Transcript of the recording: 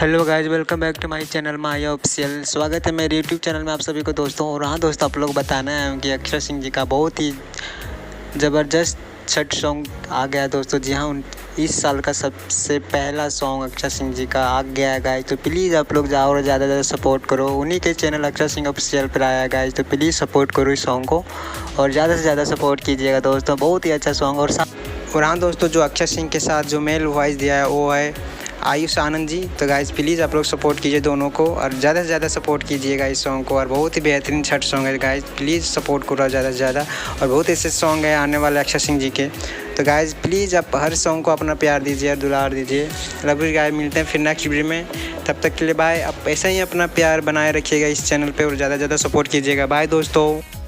Hello guys, welcome back to my channel Maya official. स्वागत है मेरे यूट्यूब चैनल में आप सभी को दोस्तों। और हाँ दोस्तों, आप लोग बताना है कि अक्षर सिंह जी का बहुत ही ज़बरदस्त छठ सॉन्ग आ गया है दोस्तों। जी हाँ, इस साल का सबसे पहला सॉन्ग अक्षर सिंह जी का आ गया है गाइज। तो प्लीज़ आप लोग जाओ और ज़्यादा से ज़्यादा सपोर्ट करो। उन्हीं के चैनल अक्षर सिंह ऑफिशियल पर आया है गाइज। तो प्लीज़ सपोर्ट करो इस सॉन्ग को और ज़्यादा से ज़्यादा सपोर्ट कीजिएगा दोस्तों। बहुत ही अच्छा सॉन्ग। और हाँ दोस्तों, जो अक्षर सिंह के साथ जो मेल वॉइस दिया है वो है आयुष आनंद जी। तो गाइज़ प्लीज़ आप लोग सपोर्ट कीजिए दोनों को और ज़्यादा से ज़्यादा सपोर्ट कीजिएगा इस सॉन्ग को। और बहुत ही बेहतरीन छठ सॉन्ग है गाइज़, प्लीज़ सपोर्ट करो ज़्यादा से ज़्यादा। और बहुत ऐसे सॉन्ग है आने वाले अक्षर सिंह जी के। तो गाइज़ प्लीज़ आप हर सॉन्ग को अपना प्यार दीजिए और दुलार दीजिए। लगभग गाइज़ मिलते हैं फिर नेक्स्ट वीडियो में। तब तक के लिए बाय। आप ऐसा ही अपना प्यार बनाए रखिएगा इस चैनल पर और ज़्यादा से ज़्यादा सपोर्ट कीजिएगा। बाय दोस्तों।